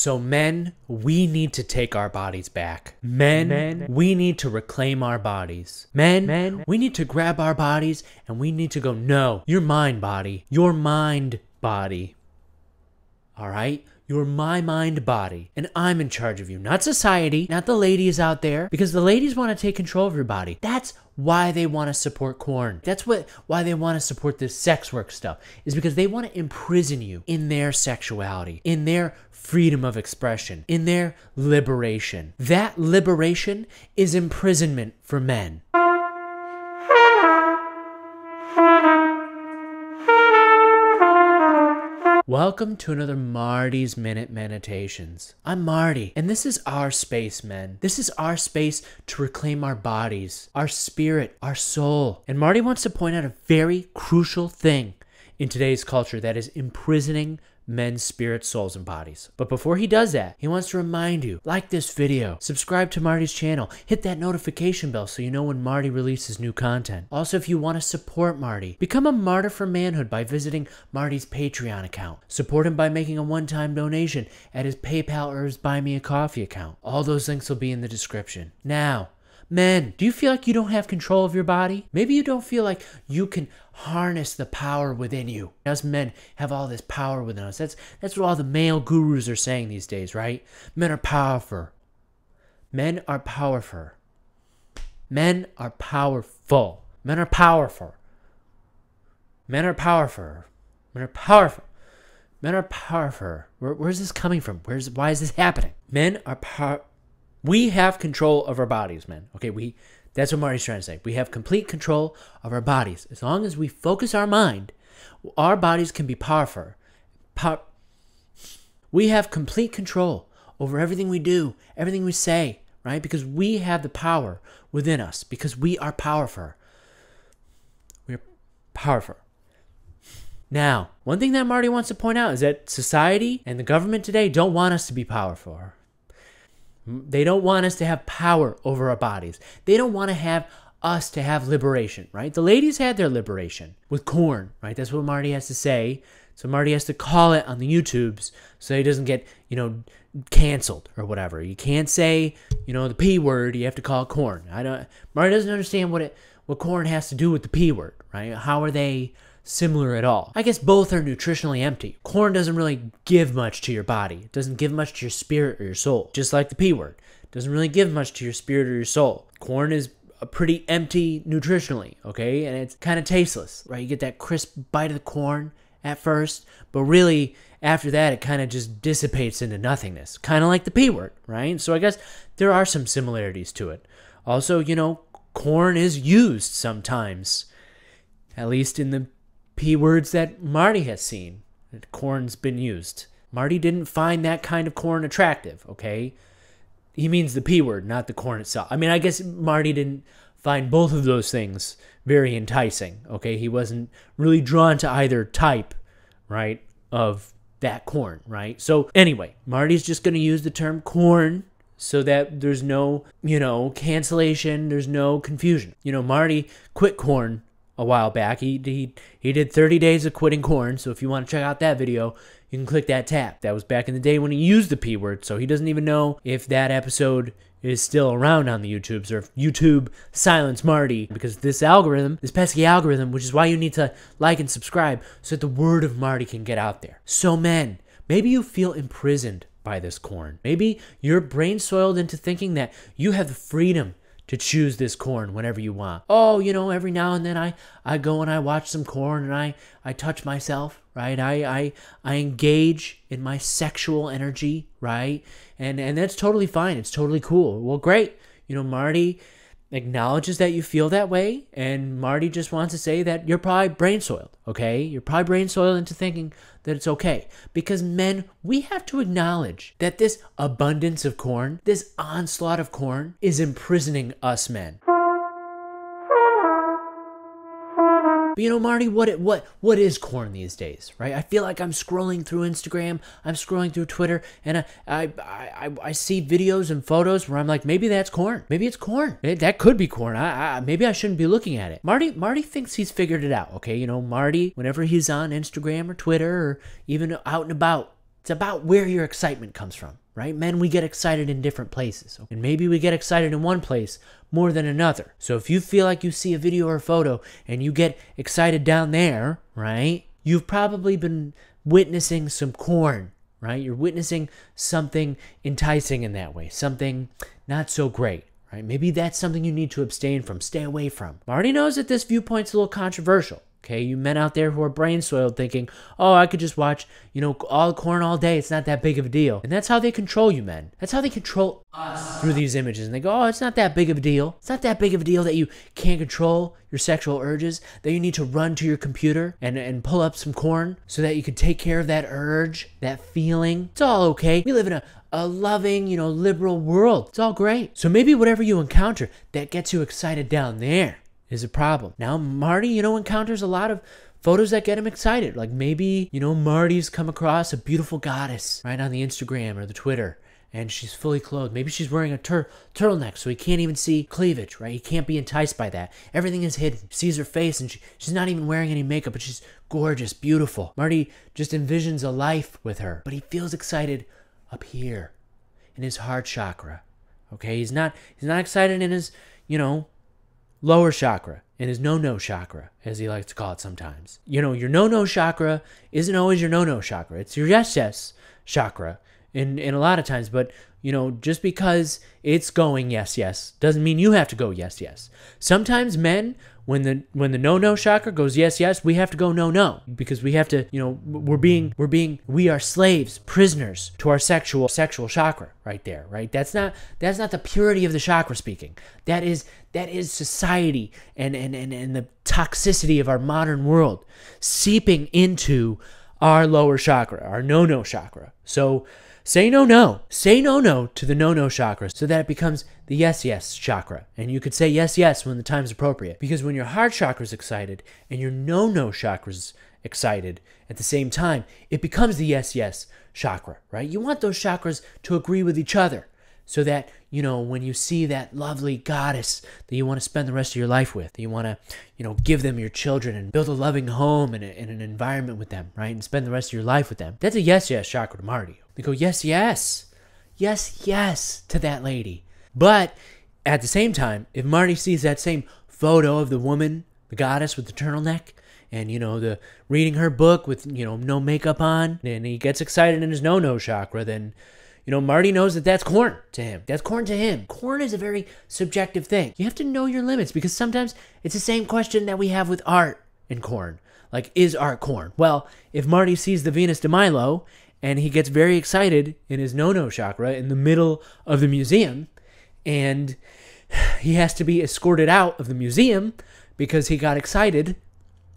So men, we need to take our bodies back. Men, we need to reclaim our bodies. Men, we need to grab our bodies and we need to go, no, you're mine, body. You're mind, body. All right? You're my mind, body. And I'm in charge of you. Not society, not the ladies out there. Because the ladies want to take control of your body. That's why they want to support porn. That's why they want to support this sex work stuff. Is because they want to imprison you in their sexuality. In their freedom of expression. In their liberation. That liberation is imprisonment for men. Welcome to another Marty's Minute Meditations. I'm Marty, and this is our space, men. This is our space to reclaim our bodies, our spirit, our soul. And Marty wants to point out a very crucial thing in today's culture that is imprisoning men's spirit, souls, and bodies. But before he does that, he wants to remind you, like this video, subscribe to Marty's channel, hit that notification bell so you know when Marty releases new content. Also, if you want to support Marty, become a martyr for manhood by visiting Marty's Patreon account. Support him by making a one-time donation at his PayPal or his Buy Me a Coffee account. All those links will be in the description. Now, men, do you feel like you don't have control of your body? Maybe you don't feel like you can harness the power within you. Us men have all this power within us. That's what all the male gurus are saying these days, right? Men are powerful. Men are powerful. Men are powerful. Men are powerful. Men are powerful. Men are powerful. Men are powerful. Where's this coming from? Why is this happening? Men are powerful. We have control of our bodies, men. Okay, that's what Marty's trying to say. We have complete control of our bodies. As long as we focus our mind, our bodies can be powerful. We have complete control over everything we do, everything we say, right? Because we have the power within us, because we are powerful. We're powerful. Now, one thing that Marty wants to point out is that society and the government today don't want us to be powerful. They don't want us to have power over our bodies. They don't want to have us to have liberation, right? The ladies had their liberation with corn, right? That's what Marty has to say. So Marty has to call it on the YouTubes so he doesn't get, canceled or whatever. You can't say, the P word. You have to call it corn. Marty doesn't understand what corn has to do with the P word, right? How are they similar at all? I guess both are nutritionally empty. Corn doesn't really give much to your body. It doesn't give much to your spirit or your soul. Just like the P word. It doesn't really give much to your spirit or your soul. Corn is a pretty empty nutritionally, okay? And it's kind of tasteless, right? You get that crisp bite of the corn at first, but really after that it kind of just dissipates into nothingness. Kind of like the P word, right? So I guess there are some similarities to it. Also, corn is used sometimes, at least in the P words that Marty has seen. Corn's been used. Marty didn't find that kind of corn attractive, okay? He means the P word, not the corn itself. I mean, I guess Marty didn't find both of those things very enticing, okay? He wasn't really drawn to either type, right, of that corn, right? So anyway, Marty's just going to use the term corn so that there's no, cancellation, there's no confusion. Marty quit corn a while back. He did 30 days of quitting corn, so if you want to check out that video, you can click that tab. That was back in the day when he used the P word, so he doesn't even know if that episode is still around on the YouTubes or if YouTube silenced Marty, because this algorithm, this pesky algorithm, which is why you need to like and subscribe so that the word of Marty can get out there. So men, maybe you feel imprisoned by this corn. Maybe you're brain soiled into thinking that you have the freedom to choose this corn whenever you want. Oh, every now and then I go and I watch some corn and I touch myself, right? I engage in my sexual energy, right? And that's totally fine. It's totally cool. Well, great. Marty acknowledges that you feel that way, and Marty just wants to say that you're probably brain soiled, okay? You're probably brain soiled into thinking that it's okay. Because men, we have to acknowledge that this abundance of corn, this onslaught of corn, is imprisoning us men. But Marty, what is corn these days, right? I feel like I'm scrolling through Instagram, I'm scrolling through Twitter, and I see videos and photos where I'm like, maybe that's corn. Maybe it's corn. That could be corn. Maybe I shouldn't be looking at it. Marty thinks he's figured it out, okay? Marty, whenever he's on Instagram or Twitter or even out and about, It's about where your excitement comes from, right? Men, we get excited in different places. And maybe we get excited in one place more than another. So if you feel like you see a video or a photo and you get excited down there, right? You've probably been witnessing some corn, right? You're witnessing something enticing in that way, something not so great, right? Maybe that's something you need to abstain from, stay away from. Marty knows that this viewpoint's a little controversial. Okay, you men out there who are brain soiled thinking, oh, I could just watch, all corn all day. It's not that big of a deal. And that's how they control you men. That's how they control us through these images. And they go, oh, it's not that big of a deal. It's not that big of a deal that you can't control your sexual urges, that you need to run to your computer and pull up some corn so that you can take care of that urge, that feeling. It's all okay. We live in a loving, liberal world. It's all great. So maybe whatever you encounter that gets you excited down there is a problem. Now, Marty, encounters a lot of photos that get him excited. Like maybe, Marty's come across a beautiful goddess, right, on the Instagram or the Twitter, and she's fully clothed. Maybe she's wearing a turtleneck, so he can't even see cleavage, right? He can't be enticed by that. Everything is hidden. He sees her face, and she's not even wearing any makeup, but she's gorgeous, beautiful. Marty just envisions a life with her, but he feels excited up here in his heart chakra, okay? He's not excited in his, lower chakra, in his no chakra, as he likes to call it sometimes. Your no chakra isn't always your no chakra. It's your yes chakra in a lot of times, but just because it's going yes doesn't mean you have to go yes. Sometimes men, when the no chakra goes yes, we have to go no, because we have to, we are slaves, prisoners to our sexual chakra right there, right? That's not the purity of the chakra speaking. That is society and the toxicity of our modern world seeping into our lower chakra, our no chakra. So say no. Say no to the no chakra so that it becomes the yes chakra. And you could say yes when the time's appropriate. Because when your heart chakra is excited and your no chakra is excited at the same time, it becomes the yes chakra, right? You want those chakras to agree with each other so that, when you see that lovely goddess that you want to spend the rest of your life with, that you want to, give them your children and build a loving home and an environment with them, right? And spend the rest of your life with them. That's a yes chakra to Marty. They go, yes to that lady. But at the same time, if Marty sees that same photo of the woman, the goddess with the turtleneck, and, the reading her book with, no makeup on, and he gets excited in his no chakra, then, Marty knows that that's corn to him. That's corn to him. Corn is a very subjective thing. You have to know your limits, because sometimes it's the same question that we have with art and corn. Like, is art corn? Well, if Marty sees the Venus de Milo and he gets very excited in his no chakra in the middle of the museum, and he has to be escorted out of the museum because he got excited,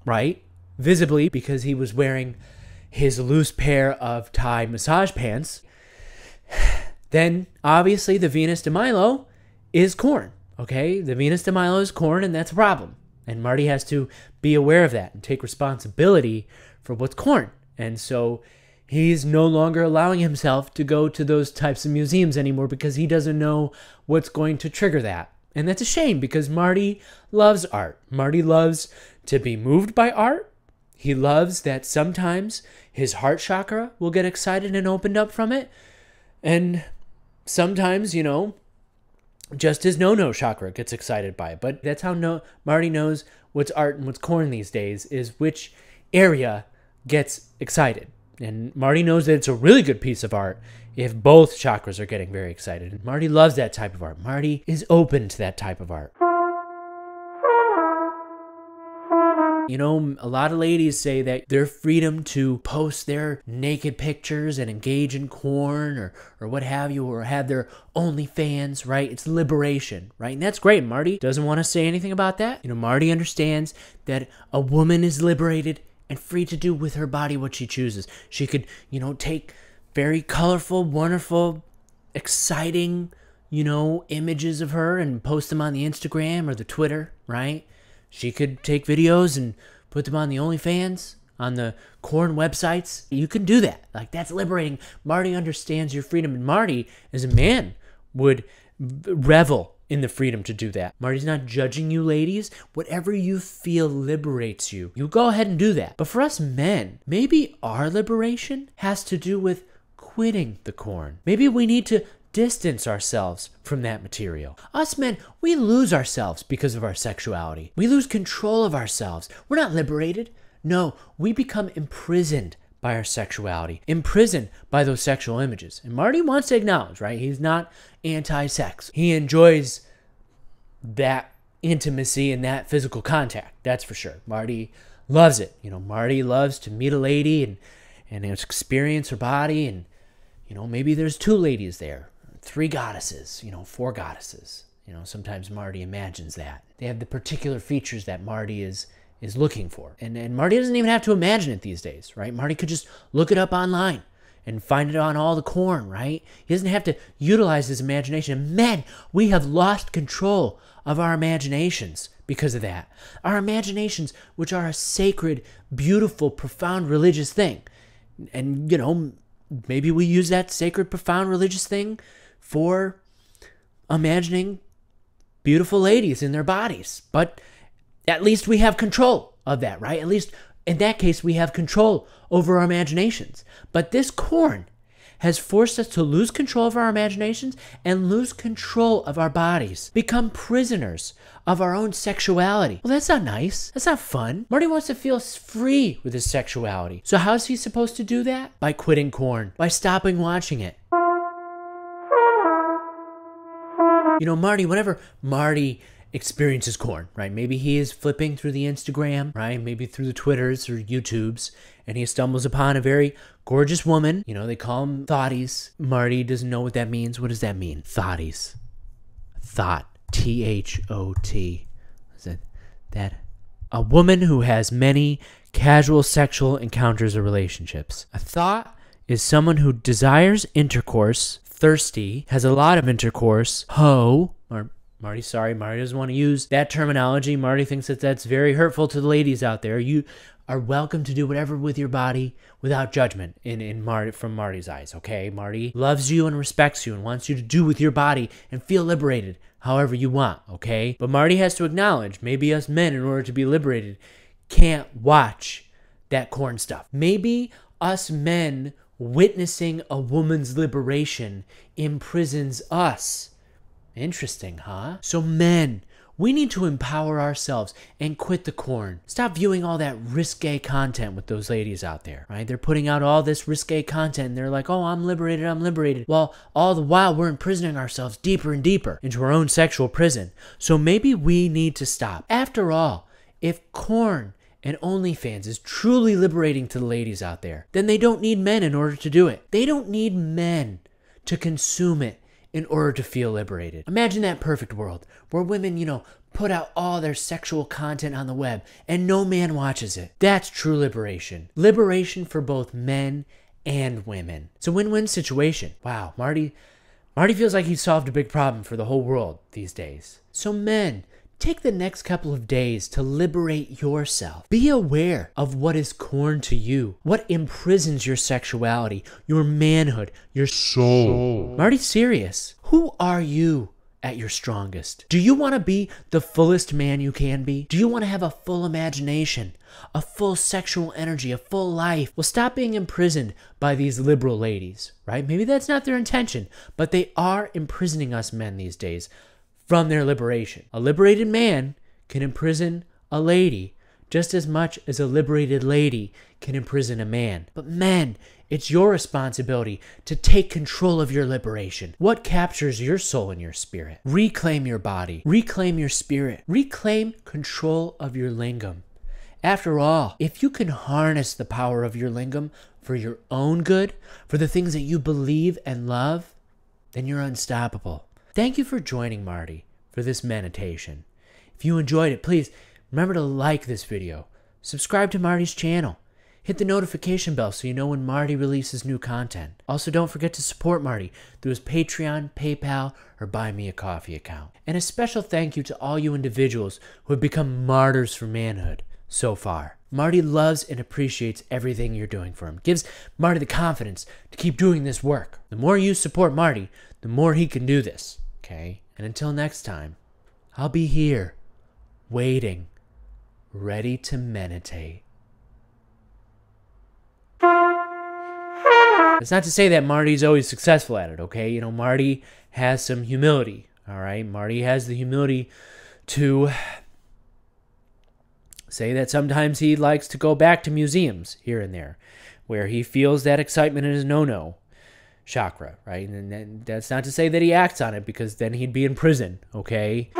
right? Visibly, because he was wearing his loose pair of Thai massage pants, then obviously the Venus de Milo is corn, okay? The Venus de Milo is corn, and that's a problem. And Marty has to be aware of that and take responsibility for what's corn. And so he's no longer allowing himself to go to those types of museums anymore because he doesn't know what's going to trigger that. And that's a shame, because Marty loves art. Marty loves to be moved by art. He loves that sometimes his heart chakra will get excited and opened up from it. And sometimes, just his no chakra gets excited by it. But that's how Marty knows what's art and what's corn these days, is which area gets excited. And Marty knows that it's a really good piece of art if both chakras are getting very excited. And Marty loves that type of art. Marty is open to that type of art. A lot of ladies say that their freedom to post their naked pictures and engage in corn or what have you, or have their OnlyFans, right? It's liberation, right? And that's great. Marty doesn't want to say anything about that. Marty understands that a woman is liberated and free to do with her body what she chooses. She could, take very colorful, wonderful, exciting, images of her and post them on the Instagram or the Twitter, right? She could take videos and put them on the OnlyFans, on the corn websites. You can do that. Like, that's liberating. Marty understands your freedom. And Marty, as a man, would revel in the freedom to do that. Marty's not judging you, ladies. Whatever you feel liberates you, you go ahead and do that. But for us men, maybe our liberation has to do with quitting the corn. Maybe we need to distance ourselves from that material. Us men, we lose ourselves because of our sexuality. We lose control of ourselves. We're not liberated. No, we become imprisoned by our sexuality, imprisoned by those sexual images. And Marty wants to acknowledge, right? He's not anti-sex. He enjoys that intimacy and that physical contact. That's for sure. Marty loves it. You know, Marty loves to meet a lady and experience her body. And, you know, maybe there's 2 ladies there, 3 goddesses, you know, 4 goddesses. You know, sometimes Marty imagines that. They have the particular features that Marty is looking for. And Marty doesn't even have to imagine it these days, right? Marty could just look it up online and find it on all the corn, right? He doesn't have to utilize his imagination. Men, we have lost control of our imaginations because of that. Our imaginations, which are a sacred, beautiful, profound religious thing. And, you know, maybe we use that sacred, profound religious thing for imagining beautiful ladies in their bodies. But at least we have control of that, right? At least in that case, we have control over our imaginations. But this corn has forced us to lose control of our imaginations and lose control of our bodies, become prisoners of our own sexuality. Well, that's not nice. That's not fun. Marty wants to feel free with his sexuality. So how's he supposed to do that? By quitting corn, by stopping watching it. You know, whenever Marty experiences corn, right? Maybe he is flipping through the Instagram, right? Maybe through the Twitters or YouTubes, and he stumbles upon a very gorgeous woman. You know, they call them thotties. Marty doesn't know what that means. What does that mean? Thotties. Thought. T-H-O-T. Is it that? A woman who has many casual sexual encounters or relationships. A thought is someone who desires intercourse, thirsty, has a lot of intercourse, hoe, or Marty doesn't want to use that terminology. Marty thinks that that's very hurtful to the ladies out there. You are welcome to do whatever with your body without judgment from Marty's eyes, okay? Marty loves you and respects you and wants you to do with your body and feel liberated however you want, okay? But Marty has to acknowledge, maybe us men, in order to be liberated, can't watch that corn stuff. Maybe us men witnessing a woman's liberation imprisons us. Interesting, huh? So men, we need to empower ourselves and quit the corn. Stop viewing all that risque content with those ladies out there, right? They're putting out all this risque content and they're like, oh, I'm liberated, I'm liberated. Well, all the while we're imprisoning ourselves deeper and deeper into our own sexual prison. So maybe we need to stop. After all, if corn and OnlyFans is truly liberating to the ladies out there, then they don't need men in order to do it. They don't need men to consume it in order to feel liberated. Imagine that perfect world where women, you know, put out all their sexual content on the web and no man watches it. That's true liberation. Liberation for both men and women. It's a win-win situation. Wow, Marty feels like he's solved a big problem for the whole world these days. So men, take the next couple of days to liberate yourself. Be aware of what is corn to you, what imprisons your sexuality, your manhood, your soul. Marty's serious. Who are you at your strongest? Do you want to be the fullest man you can be? Do you want to have a full imagination, a full sexual energy, a full life? Well, stop being imprisoned by these liberal ladies, right? Maybe that's not their intention, but they are imprisoning us men these days from their liberation. A liberated man can imprison a lady just as much as a liberated lady can imprison a man. But men, it's your responsibility to take control of your liberation. What captures your soul and your spirit? Reclaim your body. Reclaim your spirit. Reclaim control of your lingam. After all, if you can harness the power of your lingam for your own good, for the things that you believe and love, then you're unstoppable. Thank you for joining Marty for this meditation. If you enjoyed it, please remember to like this video, subscribe to Marty's channel, hit the notification bell so you know when Marty releases new content. Also, don't forget to support Marty through his Patreon, PayPal, or Buy Me a Coffee account. And a special thank you to all you individuals who have become martyrs for manhood so far. Marty loves and appreciates everything you're doing for him. Gives Marty the confidence to keep doing this work. The more you support Marty, the more he can do this. Okay? And until next time, I'll be here, waiting, ready to meditate. It's not to say that Marty's always successful at it, okay? You know, Marty has some humility, all right? Marty has the humility to say that sometimes he likes to go back to museums here and there where he feels that excitement in his no chakra, right? And that's not to say that he acts on it, because then he'd be in prison, okay?